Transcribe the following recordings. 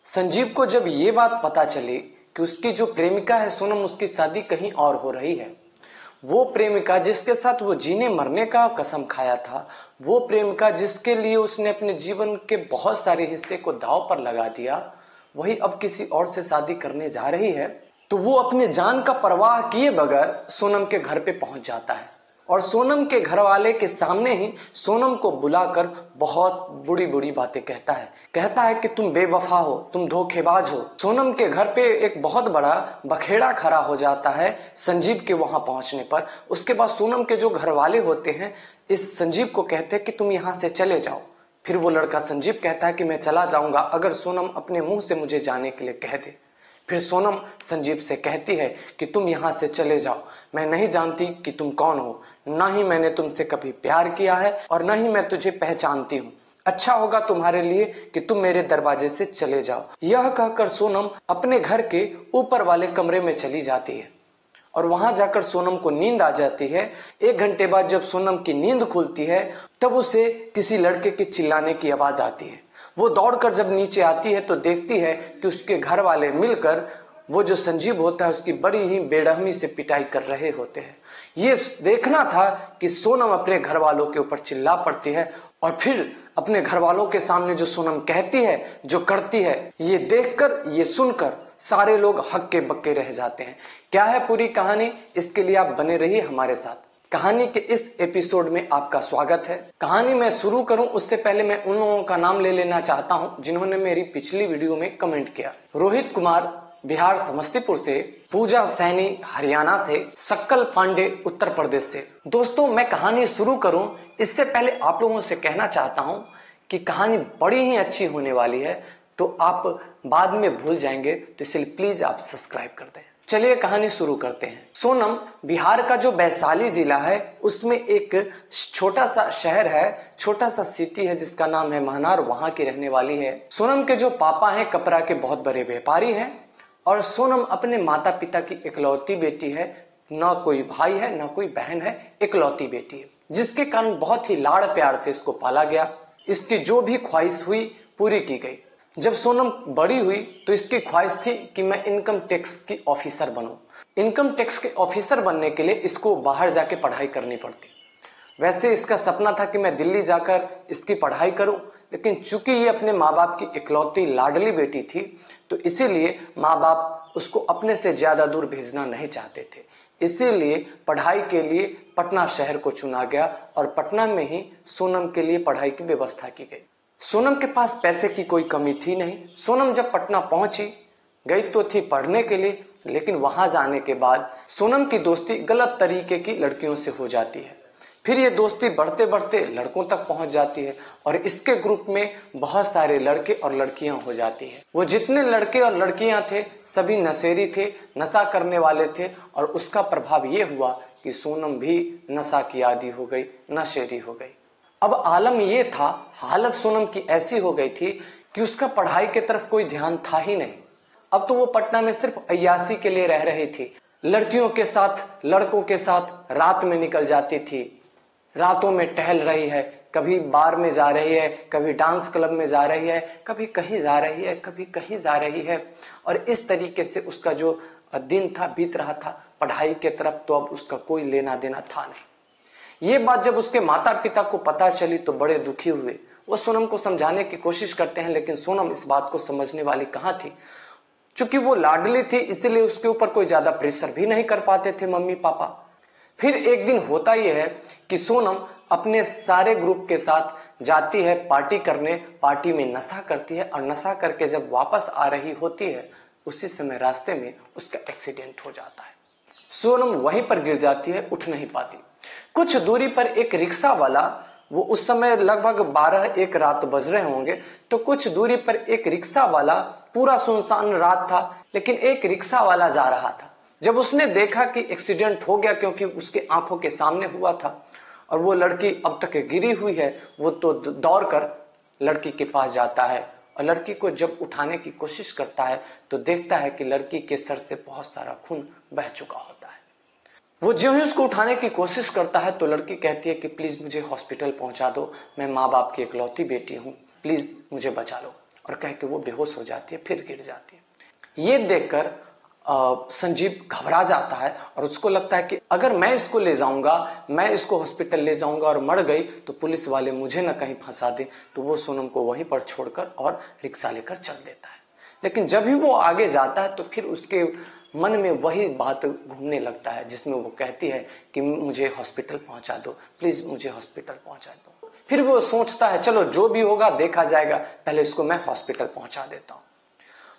संजीव को जब ये बात पता चली कि उसकी जो प्रेमिका है सोनम, उसकी शादी कहीं और हो रही है, वो प्रेमिका जिसके साथ वो जीने मरने का कसम खाया था, वो प्रेमिका जिसके लिए उसने अपने जीवन के बहुत सारे हिस्से को दांव पर लगा दिया, वही अब किसी और से शादी करने जा रही है। तो वो अपने जान का परवाह किए बगैर सोनम के घर पे पहुंच जाता है और सोनम के घर वाले के सामने ही सोनम को बुलाकर बहुत बुरी बुरी बातें कहता है कि तुम बेवफा हो, तुम धोखेबाज हो। सोनम के घर पे एक बहुत बड़ा बखेड़ा खड़ा हो जाता है संजीव के वहां पहुंचने पर। उसके बाद सोनम के जो घर वाले होते हैं इस संजीव को कहते हैं कि तुम यहां से चले जाओ। फिर वो लड़का संजीव कहता है कि मैं चला जाऊंगा अगर सोनम अपने मुंह से मुझे जाने के लिए कह दे। फिर सोनम संजीव से कहती है कि तुम यहां से चले जाओ, मैं नहीं जानती कि तुम कौन हो, ना ही मैंने तुमसे कभी प्यार किया है और ना ही मैं तुझे पहचानती हूँ। अच्छा होगा तुम्हारे लिए कि तुम मेरे दरवाजे से चले जाओ। यह कहकर सोनम अपने घर के ऊपर वाले कमरे में चली जाती है और वहां जाकर सोनम को नींद आ जाती है। 1 घंटे बाद जब सोनम की नींद खुलती है तब उसे किसी लड़के के चिल्लाने की आवाज आती है। वो दौड़कर जब नीचे आती है तो देखती है कि उसके घर वाले मिलकर वो जो संजीव होता है उसकी बड़ी ही बेरहमी से पिटाई कर रहे होते हैं। ये देखना था कि सोनम अपने घर वालों के ऊपर चिल्ला पड़ती है और फिर अपने घर वालों के सामने जो सोनम कहती है, जो करती है, ये देखकर, ये सुनकर सारे लोग हक्के बक्के रह जाते हैं। क्या है पूरी कहानी, इसके लिए आप बने रहिए हमारे साथ। कहानी के इस एपिसोड में आपका स्वागत है। कहानी मैं शुरू करूं उससे पहले मैं उन लोगों का नाम ले लेना चाहता हूं जिन्होंने मेरी पिछली वीडियो में कमेंट किया। रोहित कुमार बिहार समस्तीपुर से, पूजा सैनी हरियाणा से, सक्कल पांडे उत्तर प्रदेश से। दोस्तों मैं कहानी शुरू करूं इससे पहले आप लोगों से कहना चाहता हूं कि कहानी बड़ी ही अच्छी होने वाली है, तो आप बाद में भूल जाएंगे, तो इसलिए प्लीज आप सब्सक्राइब कर दें। चलिए कहानी शुरू करते हैं। सोनम बिहार का जो वैशाली जिला है उसमें एक छोटा सा शहर है, छोटा सा सिटी है जिसका नाम है महनार, वहां की रहने वाली है। सोनम के जो पापा हैं कपड़ा के बहुत बड़े व्यापारी हैं और सोनम अपने माता पिता की इकलौती बेटी है। ना कोई भाई है ना कोई बहन है, इकलौती बेटी है, जिसके कारण बहुत ही लाड़ प्यार से इसको पाला गया। इसकी जो भी ख्वाहिश हुई पूरी की गई। जब सोनम बड़ी हुई तो इसकी ख्वाहिश थी कि मैं इनकम टैक्स की ऑफिसर बनूं। इनकम टैक्स के ऑफिसर बनने के लिए इसको बाहर जाके पढ़ाई करनी पड़ती। वैसे इसका सपना था कि मैं दिल्ली जाकर इसकी पढ़ाई करूं, लेकिन चूंकि ये अपने माँ बाप की इकलौती लाडली बेटी थी तो इसीलिए माँ बाप उसको अपने से ज्यादा दूर भेजना नहीं चाहते थे। इसीलिए पढ़ाई के लिए पटना शहर को चुना गया और पटना में ही सोनम के लिए पढ़ाई की व्यवस्था की गई। सोनम के पास पैसे की कोई कमी थी नहीं। सोनम जब पटना पहुंची, गई तो थी पढ़ने के लिए, लेकिन वहां जाने के बाद सोनम की दोस्ती गलत तरीके की लड़कियों से हो जाती है। फिर ये दोस्ती बढ़ते बढ़ते लड़कों तक पहुंच जाती है और इसके ग्रुप में बहुत सारे लड़के और लड़कियां हो जाती है। वो जितने लड़के और लड़कियां थे सभी नशेरी थे, नशा करने वाले थे और उसका प्रभाव ये हुआ कि सोनम भी नशा की आदी हो गई, नशेरी हो गई। अब आलम ये था, हालत सोनम की ऐसी हो गई थी कि उसका पढ़ाई की तरफ कोई ध्यान था ही नहीं। अब तो वो पटना में सिर्फ अय्याशी के लिए रह रही थी। लड़कियों के साथ, लड़कों के साथ रात में निकल जाती थी, रातों में टहल रही है, कभी बार में जा रही है, कभी डांस क्लब में जा रही है, कभी कहीं जा रही है, कभी कहीं जा रही है। और इस तरीके से उसका जो दिन था बीत रहा था। पढ़ाई के तरफ तो अब उसका कोई लेना देना था नहीं। ये बात जब उसके माता पिता को पता चली तो बड़े दुखी हुए। वो सोनम को समझाने की कोशिश करते हैं, लेकिन सोनम इस बात को समझने वाली कहाँ थी। चूंकि वो लाडली थी इसीलिए उसके ऊपर कोई ज्यादा प्रेशर भी नहीं कर पाते थे मम्मी पापा। फिर एक दिन होता यह है कि सोनम अपने सारे ग्रुप के साथ जाती है पार्टी करने, पार्टी में नशा करती है और नशा करके जब वापस आ रही होती है उसी समय रास्ते में उसका एक्सीडेंट हो जाता है। सोनम वहीं पर गिर जाती है, उठ नहीं पाती। कुछ दूरी पर एक रिक्शा वाला, वो उस समय लगभग 12-1 रात बज रहे होंगे, तो कुछ दूरी पर एक रिक्शा वाला, पूरा सुनसान रात था लेकिन एक रिक्शा वाला जा रहा था। जब उसने देखा कि एक्सीडेंट हो गया, क्योंकि उसके आंखों के सामने हुआ था और वो लड़की अब तक गिरी हुई है, वो तो दौड़कर लड़की के पास जाता है और लड़की को जब उठाने की कोशिश करता है तो देखता है कि लड़की के सर से बहुत सारा खून बह चुका होता है। वो जो ही उसको उठाने की कोशिश करता है तो लड़की कहती है कि प्लीज मुझे हॉस्पिटल पहुंचा दो, मैं माँ बाप की इकलौती बेटी हूँ, प्लीज मुझे बचा लो। और कह के वो बेहोश हो जाती है, फिर गिर जाती है। ये देखकर संजीव घबरा जाता है और उसको लगता है कि अगर मैं इसको ले जाऊंगा, मैं इसको हॉस्पिटल ले जाऊंगा और मर गई तो पुलिस वाले मुझे न कहीं फंसा दे। तो वो सोनम को वहीं पर छोड़कर और रिक्शा लेकर चल देता है। लेकिन जब भी वो आगे जाता है तो फिर उसके मन में वही बात घूमने लगता है जिसमें वो कहती है कि मुझे हॉस्पिटल पहुंचा दो, प्लीज मुझे हॉस्पिटल पहुंचा दो। फिर वो सोचता है चलो जो भी होगा देखा जाएगा, पहले इसको मैं हॉस्पिटल पहुंचा देता हूं।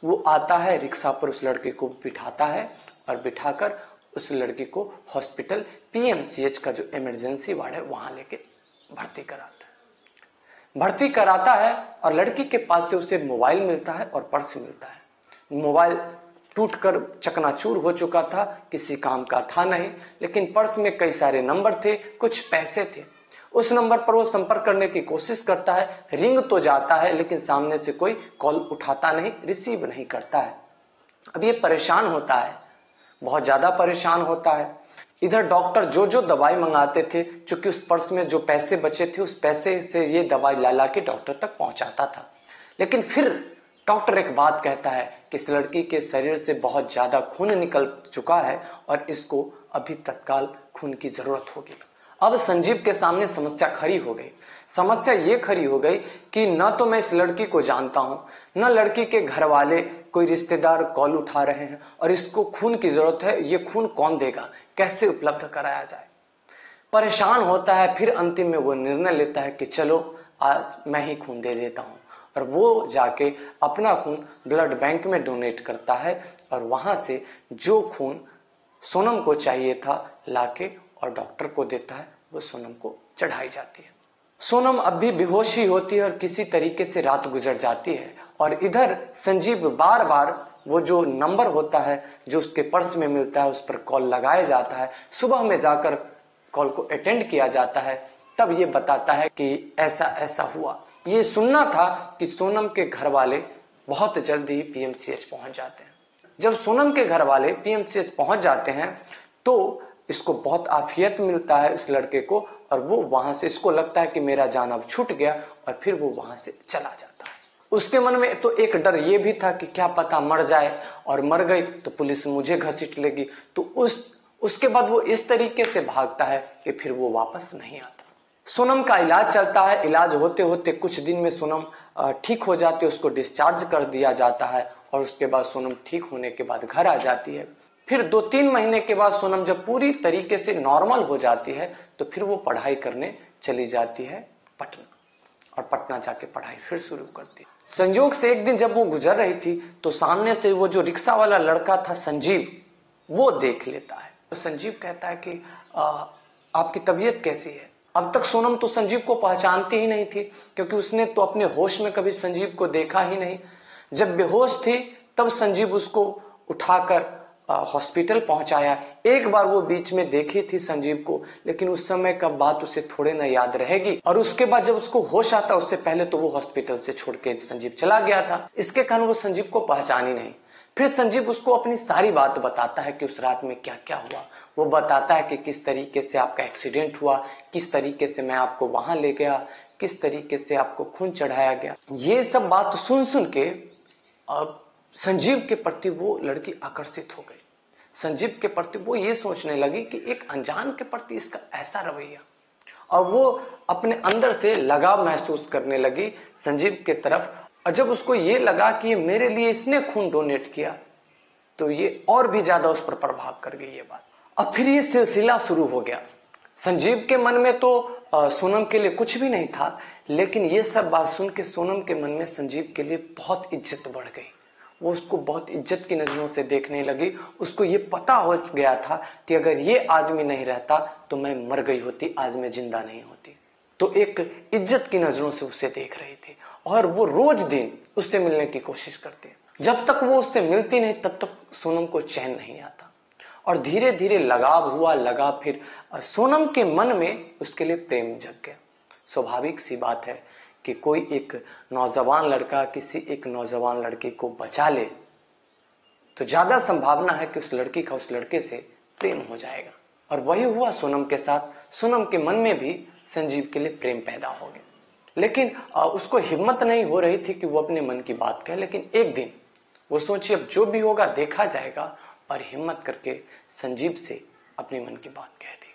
वो आता है, रिक्शा पर उस लड़के को बिठाता है और बिठाकर उस लड़की को हॉस्पिटल पीएमसीएच का जो इमरजेंसी वार्ड है वहां लेके भर्ती कराता है और लड़की के पास से उसे मोबाइल मिलता है और पर्स मिलता है। मोबाइल टूटकर चकनाचूर हो चुका था, किसी काम का था नहीं, लेकिन पर्स में कई सारे नंबर थे, कुछ पैसे थे। उस नंबर पर वो संपर्क करने की कोशिश करता है, रिंग तो जाता है लेकिन सामने से कोई कॉल उठाता नहीं, रिसीव नहीं करता है। अब ये परेशान होता है, बहुत ज्यादा परेशान होता है। इधर डॉक्टर जो जो दवाई मंगाते थे, चूंकि उस पर्स में जो पैसे बचे थे उस पैसे से ये दवाई ला ला के डॉक्टर तक पहुंचाता था। लेकिन फिर डॉक्टर एक बात कहता है कि इस लड़की के शरीर से बहुत ज्यादा खून निकल चुका है और इसको अभी तत्काल खून की जरूरत होगी। अब संजीव के सामने समस्या खड़ी हो गई। समस्या ये खड़ी हो गई कि न तो मैं इस लड़की को जानता हूं, न लड़की के घर वाले कोई रिश्तेदार कॉल उठा रहे हैं, और इसको खून की जरूरत है। ये खून कौन देगा, कैसे उपलब्ध कराया जाए। परेशान होता है। फिर अंतिम में वो निर्णय लेता है कि चलो आज मैं ही खून दे देता हूं, और वो जाके अपना खून ब्लड बैंक में डोनेट करता है और वहां से जो खून सोनम को चाहिए था लाके और डॉक्टर को देता है, वो सोनम को चढ़ाई जाती है। सोनम अब भी बेहोशी होती है और किसी तरीके से रात गुजर जाती है। और इधर संजीव बार बार वो जो नंबर होता है जो उसके पर्स में मिलता है उस पर कॉल लगाया जाता है। सुबह में जाकर कॉल को अटेंड किया जाता है, तब ये बताता है कि ऐसा ऐसा हुआ। ये सुनना था कि सोनम के घर वाले बहुत जल्द ही पीएमसीएच पहुंच जाते हैं। जब सोनम के घर वाले पीएमसीएच पहुंच जाते हैं तो इसको बहुत आफियत मिलता है इस लड़के को, और वो वहां से, इसको लगता है कि मेरा जान अब छूट गया, और फिर वो वहां से चला जाता है। उसके मन में तो एक डर ये भी था कि क्या पता मर जाए, और मर गई तो पुलिस मुझे घसीट लेगी। तो उसके बाद वो इस तरीके से भागता है कि फिर वो वापस नहीं आता। सोनम का इलाज चलता है। इलाज होते होते कुछ दिन में सोनम ठीक हो जाती है, उसको डिस्चार्ज कर दिया जाता है, और उसके बाद सोनम ठीक होने के बाद घर आ जाती है। फिर 2-3 महीने के बाद सोनम जब पूरी तरीके से नॉर्मल हो जाती है तो फिर वो पढ़ाई करने चली जाती है पटना, और पटना जाके पढ़ाई फिर शुरू करती है। संयोग से एक दिन जब वो गुजर रही थी तो सामने से वो जो रिक्शा वाला लड़का था संजीव, वो देख लेता है। तो संजीव कहता है कि आपकी तबीयत कैसी है। अब तक सोनम तो संजीव को पहचानती ही नहीं थी, क्योंकि उसने तो अपने होश में कभी संजीव को देखा ही नहीं। जब बेहोश थी तब संजीव उसको उठाकर हॉस्पिटल पहुंचाया। एक बार वो बीच में देखी थी संजीव को, लेकिन उस समय का बात उसे थोड़े न याद रहेगी। और उसके बाद जब उसको होश आता, उससे पहले तो वो हॉस्पिटल से छोड़ के संजीव चला गया था। इसके कारण वो संजीव को पहचानी नहीं। फिर संजीव उसको अपनी सारी बात बताता है कि उस रात में क्या क्या हुआ। वो बताता है कि किस तरीके से आपका एक्सीडेंट हुआ, किस तरीके से मैं आपको वहां ले गया, किस तरीके से आपको खून चढ़ाया गया। ये सब बात सुन सुन के संजीव के प्रति वो लड़की आकर्षित हो गई। संजीव के प्रति वो ये सोचने लगी कि एक अनजान के प्रति इसका ऐसा रवैया, और वो अपने अंदर से लगाव महसूस करने लगी संजीव के तरफ। और जब उसको ये लगा कि ये मेरे लिए इसने खून डोनेट किया, तो ये और भी ज्यादा उस पर प्रभाव कर गई ये बात। अब फिर ये सिलसिला शुरू हो गया। संजीव के मन में तो सोनम के लिए कुछ भी नहीं था, लेकिन ये सब बात सुन के सोनम के मन में संजीव के लिए बहुत इज्जत बढ़ गई। वो उसको बहुत इज्जत की नजरों से देखने लगी। उसको ये पता हो गया था कि अगर ये आदमी नहीं रहता तो मैं मर गई होती, आज मैं जिंदा नहीं होती। तो एक इज्जत की नजरों से उसे देख रही थी, और वो रोज दिन उससे मिलने की कोशिश करती। जब तक वो उससे मिलती नहीं तब तक सोनम को चैन नहीं आता, और धीरे धीरे लगाव हुआ। लगाव फिर सोनम के मन में उसके लिए प्रेम जग गया। स्वाभाविक सी बात है कि कोई एक नौजवान लड़का किसी एक नौजवान लड़की को बचा ले तो ज्यादा संभावना है कि उस लड़की का उस लड़के से प्रेम हो जाएगा। और वही हुआ सोनम के साथ। सोनम के मन में भी संजीव के लिए प्रेम पैदा हो गया। लेकिन उसको हिम्मत नहीं हो रही थी कि वो अपने मन की बात कहे। लेकिन एक दिन वो सोची अब जो भी होगा देखा जाएगा, और हिम्मत करके संजीव से अपने मन की बात कह दी।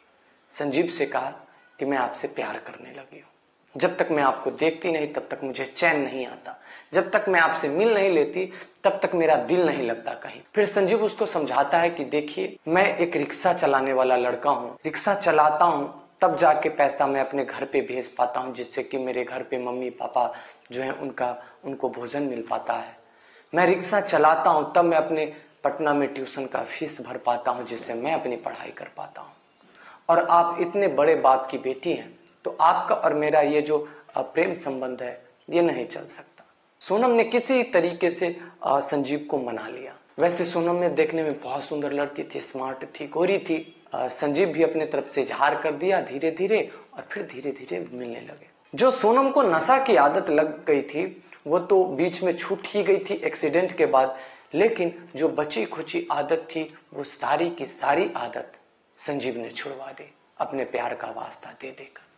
संजीव से कहा कि मैं आपसे प्यार करने लगी हूं, जब तक मैं आपको देखती नहीं तब तक मुझे चैन नहीं आता, जब तक मैं आपसे मिल नहीं लेती तब तक मेरा दिल नहीं लगता कहीं। फिर संजीव उसको समझाता है कि देखिए, मैं एक रिक्शा चलाने वाला लड़का हूं, रिक्शा चलाता हूं तब जाके पैसा मैं अपने घर पे भेज पाता हूं, जिससे कि मेरे घर पे मम्मी पापा जो है उनको भोजन मिल पाता है। मैं रिक्शा चलाता हूं तब मैं अपने पटना में ट्यूशन का फीस भर पाता हूं, जिससे मैं अपनी पढ़ाई कर पाता हूं। और आप इतने बड़े बाप की बेटी हैं, तो आपका और मेरा ये जो प्रेम संबंध है ये नहीं चल सकता। सोनम ने किसी तरीके से संजीव को मना लिया। वैसे सोनम ने देखने में बहुत सुंदर लड़की थी, स्मार्ट थी, गोरी थी। संजीव भी अपने तरफ से इजहार कर दिया धीरे धीरे, और फिर धीरे धीरे मिलने लगे। जो सोनम को नशा की आदत लग गई थी वो तो बीच में छूट ही गई थी एक्सीडेंट के बाद, लेकिन जो बची खुची आदत थी वो सारी की सारी आदत संजीव ने छुड़वा दी अपने प्यार का वास्ता दे देकर।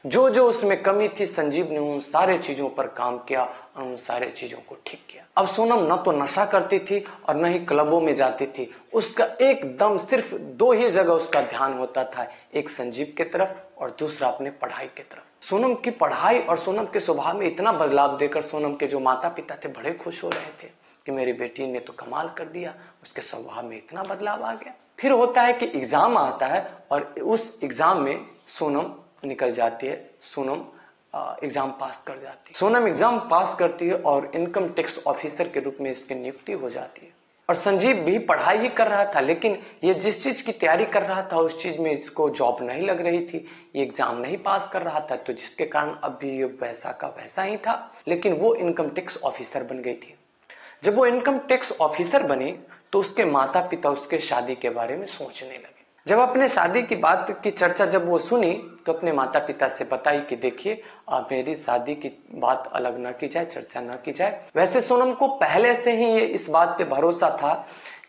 जो जो उसमें कमी थी संजीव ने उन सारे चीजों पर काम किया और उन सारे चीजों को ठीक किया। अब सोनम न तो नशा करती थी और न ही क्लबों में जाती थी। उसका एकदम सिर्फ दो ही जगह उसका ध्यान होता था, एक संजीव के तरफ और दूसरा अपने पढ़ाई के तरफ। सोनम की पढ़ाई और सोनम के स्वभाव में इतना बदलाव देकर सोनम के जो माता पिता थे बड़े खुश हो रहे थे कि मेरी बेटी ने तो कमाल कर दिया, उसके स्वभाव में इतना बदलाव आ गया। फिर होता है कि एग्जाम आता है और उस एग्जाम में सोनम निकल जाती है। सोनम एग्जाम पास कर जाती है। सोनम एग्जाम पास करती है और इनकम टैक्स ऑफिसर के रूप में इसकी नियुक्ति हो जाती है। और संजीव भी पढ़ाई ही कर रहा था, लेकिन ये जिस चीज की तैयारी कर रहा था उस चीज में इसको जॉब नहीं लग रही थी, ये एग्जाम नहीं पास कर रहा था, तो जिसके कारण अब भी ये वैसा का वैसा ही था। लेकिन वो इनकम टैक्स ऑफिसर बन गई थी। जब वो इनकम टैक्स ऑफिसर बनी तो उसके माता पिता उसके शादी के बारे में सोचने लगे। जब अपने शादी की बात की चर्चा जब वो सुनी तो अपने माता पिता से बताई कि देखिए, मेरी शादी की बात अलग ना की जाए, चर्चा ना की जाए। वैसे सोनम को पहले से ही ये इस बात पे भरोसा था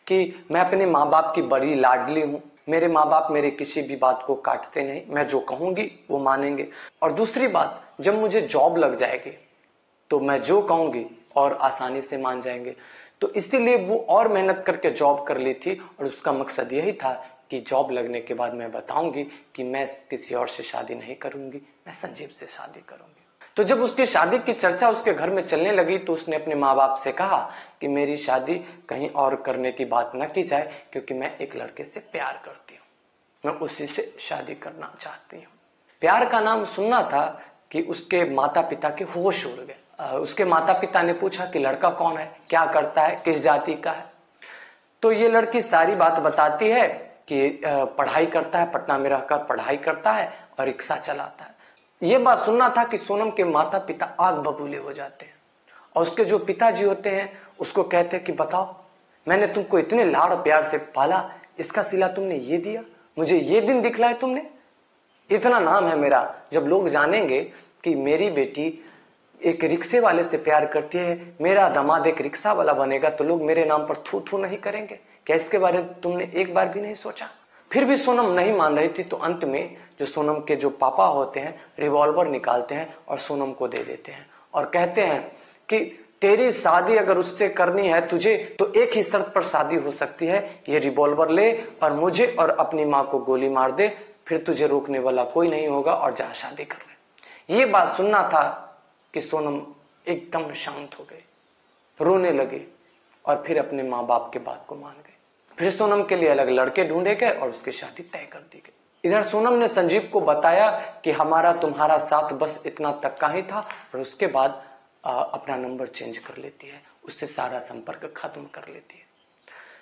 कि मैं अपने माँ बाप की बड़ी लाडली हूँ, मेरे माँ बाप मेरे किसी भी बात को काटते नहीं, मैं जो कहूंगी वो मानेंगे। और दूसरी बात, जब मुझे जॉब लग जाएगी तो मैं जो कहूंगी और आसानी से मान जाएंगे। तो इसीलिए वो और मेहनत करके जॉब कर ली थी और उसका मकसद यही था कि जॉब लगने के बाद मैं बताऊंगी कि मैं किसी और से शादी नहीं करूंगी, मैं संजीव से शादी करूंगी। तो जब उसकी शादी की चर्चा उसके घर में चलने लगी तो उसने अपने माँ बाप से कहा कि मेरी शादी कहीं और करने की बात न की जाए, क्योंकि मैं एक लड़के से प्यार करती हूँ, मैं उसी से शादी करना चाहती हूँ। प्यार का नाम सुनना था कि उसके माता पिता के होश उड़ गए। उसके माता पिता ने पूछा कि लड़का कौन है, क्या करता है, किस जाति का है। तो ये लड़की सारी बात बताती है कि पढ़ाई करता है, पटना में रहकर पढ़ाई करता है और रिक्शा चलाता है। ये बात सुनना था कि सोनम के माता पिता आग बबूले हो जाते हैं और उसके जो पिताजी होते हैं उसको कहते हैं कि बताओ, मैंने तुमको इतने लाड़ प्यार से पाला, इसका सिला तुमने ये दिया, मुझे ये दिन दिखलाए तुमने। इतना नाम है मेरा, जब लोग जानेंगे कि मेरी बेटी एक रिक्शे वाले से प्यार करती है, मेरा दामाद एक रिक्शा वाला बनेगा, तो लोग मेरे नाम पर थू थू नहीं करेंगे क्या? इसके बारे में तुमने एक बार भी नहीं सोचा? फिर भी सोनम नहीं मान रही थी। तो अंत में जो सोनम के जो पापा होते हैं रिवॉल्वर निकालते हैं और सोनम को दे देते हैं और कहते हैं कि तेरी शादी अगर उससे करनी है तुझे, तो एक ही शर्त पर शादी हो सकती है, ये रिवॉल्वर ले और मुझे और अपनी माँ को गोली मार दे, फिर तुझे रोकने वाला कोई नहीं होगा और जा शादी कर ले। ये बात सुनना था कि सोनम एकदम शांत हो गई, रोने लगी और फिर अपने माँ बाप के बात को मान गई। फिर सोनम के लिए अलग लड़के ढूंढे गए और उसकी शादी तय कर दी गई। इधर सोनम ने संजीव को बताया कि हमारा तुम्हारा साथ बस इतना तक का ही था, और उसके बाद अपना नंबर चेंज कर लेती है, उससे सारा संपर्क खत्म कर लेती है।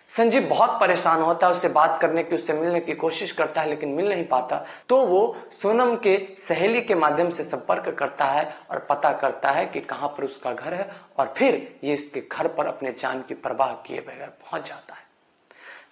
संजीव बहुत परेशान होता है, उससे बात करने की, उससे मिलने की कोशिश करता है लेकिन मिल नहीं पाता। तो वो सोनम के सहेली के माध्यम से संपर्क करता है और पता करता है कि कहां पर उसका घर है, और फिर ये इसके घर पर अपने जान की परवाह किए बगैर पहुंच जाता है।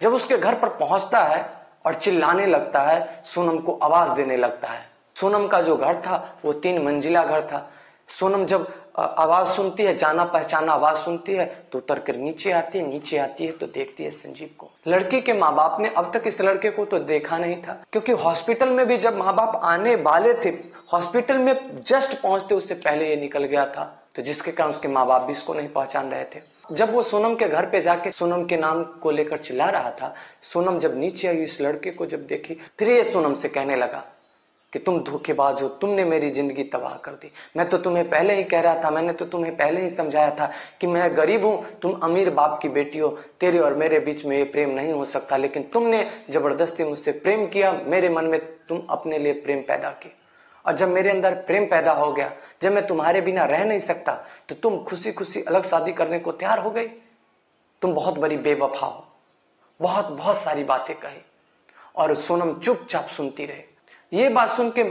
जब उसके घर पर पहुंचता है और चिल्लाने लगता है, सोनम को आवाज देने लगता है। सोनम का जो घर था वो 3 मंजिला घर था। सोनम जब आवाज सुनती है, जाना पहचाना आवाज सुनती है तो उतर कर नीचे आती है, नीचे आती है तो देखती है संजीव को। लड़की के माँ बाप ने अब तक इस लड़के को तो देखा नहीं था, क्योंकि हॉस्पिटल में भी जब माँ बाप आने वाले थे, हॉस्पिटल में जस्ट पहुंचते उससे पहले ये निकल गया था, तो जिसके कारण उसके माँ बाप भी इसको नहीं पहचान रहे थे। जब वो सोनम के घर पे जाके सोनम के नाम को लेकर चिल्ला रहा था, सोनम जब नीचे आई इस लड़के को जब देखी, फिर ये सोनम से कहने लगा कि तुम धोखेबाज हो, तुमने मेरी जिंदगी तबाह कर दी। मैं तो तुम्हें पहले ही कह रहा था, मैंने तो तुम्हें पहले ही समझाया था कि मैं गरीब हूं, तुम अमीर बाप की बेटी हो, तेरे और मेरे बीच में ये प्रेम नहीं हो सकता, लेकिन तुमने जबरदस्ती मुझसे प्रेम किया, मेरे मन में तुम अपने लिए प्रेम पैदा की, और जब मेरे अंदर प्रेम पैदा हो गया, जब मैं तुम्हारे बिना रह नहीं सकता, तो तुम खुशी खुशी अलग शादी करने को तैयार हो गई। तुम बहुत बड़ी बेवफा हो। बहुत बहुत सारी बातें कही और सोनम चुपचाप सुनती रही। ये बात सुन के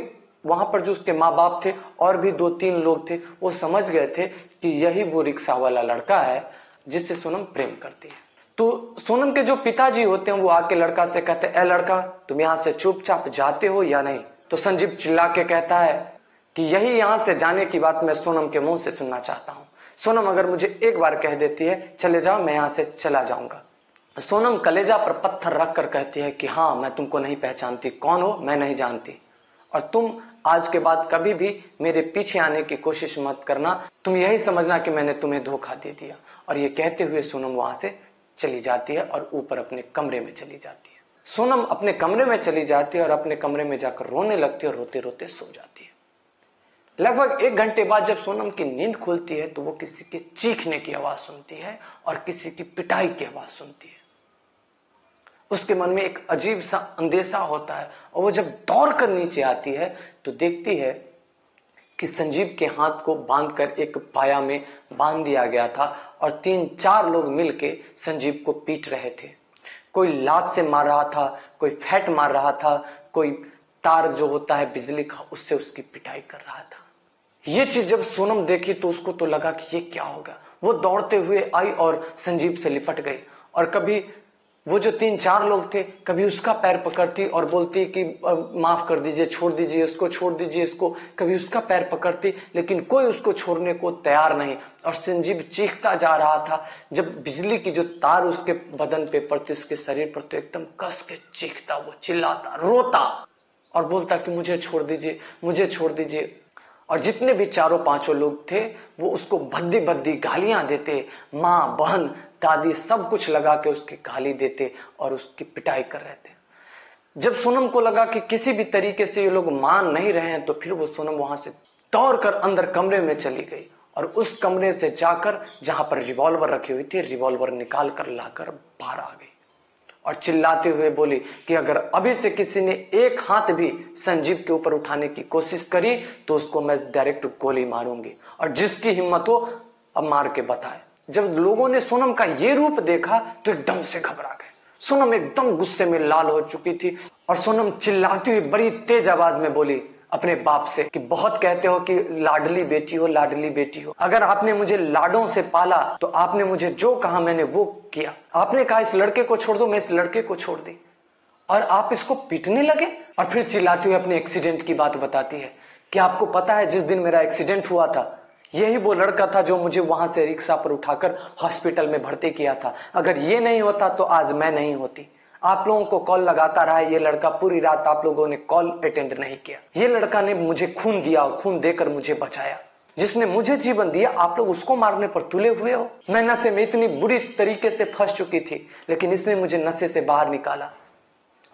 वहां पर जो उसके माँ बाप थे और भी 2-3 लोग थे, वो समझ गए थे कि यही वो रिक्शा वाला लड़का है जिससे सोनम प्रेम करती है। तो सोनम के जो पिताजी होते हैं वो आके लड़का से कहते हैं, ए लड़का, तुम यहां से चुपचाप जाते हो या नहीं? तो संजीव चिल्ला के कहता है कि यही यहां से जाने की बात मैं सोनम के मुंह से सुनना चाहता हूं। सोनम अगर मुझे एक बार कह देती है चले जाओ, मैं यहां से चला जाऊंगा। सोनम कलेजा पर पत्थर रख कर कहती है कि हाँ, मैं तुमको नहीं पहचानती, कौन हो मैं नहीं जानती, और तुम आज के बाद कभी भी मेरे पीछे आने की कोशिश मत करना, तुम यही समझना कि मैंने तुम्हें धोखा दे दिया। और ये कहते हुए सोनम वहां से चली जाती है और ऊपर अपने कमरे में चली जाती है। सोनम अपने कमरे में चली जाती है और अपने कमरे में जाकर रोने लगती है और रोते रोते सो जाती है। लगभग 1 घंटे बाद जब सोनम की नींद खुलती है तो वो किसी के चीखने की आवाज सुनती है और किसी की पिटाई की आवाज सुनती है। उसके मन में एक अजीब सा अंदेशा होता है और वो जब दौड़ कर नीचे आती है तो देखती है कि संजीव के हाथ को बांधकर एक पाया में बांध दिया गया था और 3-4 लोग मिलके संजीव को पीट रहे थे। कोई लात से मार रहा था, कोई फैट मार रहा था, कोई तार जो होता है बिजली का उससे उसकी पिटाई कर रहा था। ये चीज जब सोनम देखी तो उसको तो लगा कि ये क्या होगा। वो दौड़ते हुए आई और संजीव से लिपट गई और कभी वो जो 3-4 लोग थे, कभी उसका पैर पकड़ती और बोलती कि माफ कर दीजिए, छोड़ दीजिए इसको, छोड़ दीजिए इसको। कभी उसका पैर पकड़ती, लेकिन कोई उसको छोड़ने को तैयार नहीं और संजीव चीखता जा रहा था। जब बिजली की जो तार उसके बदन पे पड़ती, उसके शरीर पर, तो एकदम कस के चीखता, वो चिल्लाता, रोता और बोलता कि मुझे छोड़ दीजिए, मुझे छोड़ दीजिए। और जितने भी 4-5 लोग थे वो उसको भद्दी भद्दी गालियां देते, माँ, बहन, दादी सब कुछ लगा के उसकी गाली देते और उसकी पिटाई कर रहे थे। जब सोनम को लगा कि किसी भी तरीके से ये लोग मान नहीं रहे हैं तो फिर वो सोनम वहां से दौड़कर अंदर कमरे में चली गई और उस कमरे से जाकर जहां पर रिवॉल्वर रखी हुई थी, रिवॉल्वर निकाल कर लाकर बाहर आ गई और चिल्लाते हुए बोली कि अगर अभी से किसी ने एक हाथ भी संजीव के ऊपर उठाने की कोशिश करी तो उसको मैं डायरेक्ट गोली मारूंगी, और जिसकी हिम्मत हो अब मार के बताए। जब लोगों ने सोनम का ये रूप देखा तो एकदम से घबरा गए। सोनम एकदम गुस्से में लाल हो चुकी थी और सोनम चिल्लाती हुई बड़ी तेज आवाज में बोली अपने बाप से कि बहुत कहते हो कि लाडली बेटी हो, लाडली बेटी हो, अगर आपने मुझे लाडों से पाला तो आपने मुझे जो कहा मैंने वो किया। आपने कहा इस लड़के को छोड़ दो, मैं इस लड़के को छोड़ दी और आप इसको पीटने लगे। और फिर चिल्लाते हुए अपने एक्सीडेंट की बात बताती है कि आपको पता है जिस दिन मेरा एक्सीडेंट हुआ था यही वो लड़का था जो मुझे वहां से रिक्शा पर उठाकर हॉस्पिटल में भर्ती किया था। अगर ये नहीं होता तो आज मैं नहीं होती। आप लोगों को कॉल लगाता रहा ये लड़का, पूरी रात आप लोगों ने कॉल अटेंड नहीं किया। ये लड़का ने मुझे खून दिया, खून देकर मुझे बचाया। जिसने मुझे जीवन दिया आप लोग उसको मारने पर तुले हुए हो। मैं नशे में इतनी बुरी तरीके से फंस चुकी थी, लेकिन इसने मुझे नशे से बाहर निकाला।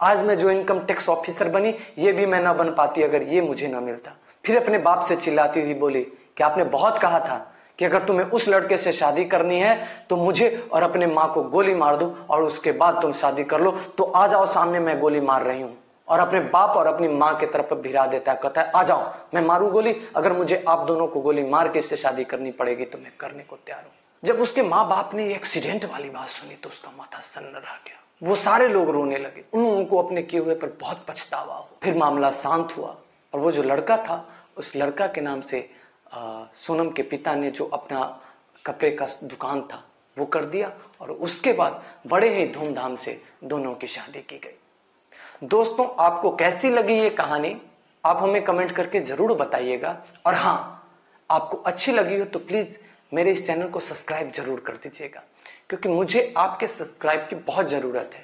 आज मैं जो इनकम टैक्स ऑफिसर बनी ये भी मैं ना बन पाती अगर ये मुझे ना मिलता। फिर अपने बाप से चिल्लाती हुई बोली कि आपने बहुत कहा था कि अगर तुम्हें उस लड़के से शादी करनी है तो मुझे और अपने माँ को गोली मार दो और उसके बाद तुम शादी कर लो। तो आ जाओ सामने, मैं गोली मार रही हूँ। और अपने बाप और अपनी माँ की तरफ भिरा देता है, कहता है आ जाओ मैं मारू गोली, अगर मुझे आप दोनों को गोली मार के इससे शादी करनी पड़ेगी तो मैं करने को तैयार हूँ। जब उसके माँ बाप ने एक्सीडेंट वाली बात सुनी तो उसका माथा सन्न रह गया। वो सारे लोग रोने लगे, उन लोगों को अपने किए हुए पर बहुत पछतावा हुआ। फिर मामला शांत हुआ और वो जो लड़का था उस लड़का के नाम से सोनम के पिता ने जो अपना कपड़े का दुकान था वो कर दिया और उसके बाद बड़े ही धूमधाम से दोनों की शादी की गई। दोस्तों, आपको कैसी लगी ये कहानी आप हमें कमेंट करके जरूर बताइएगा। और हाँ, आपको अच्छी लगी हो तो प्लीज मेरे इस चैनल को सब्सक्राइब जरूर कर दीजिएगा, क्योंकि मुझे आपके सब्सक्राइब की बहुत जरूरत है।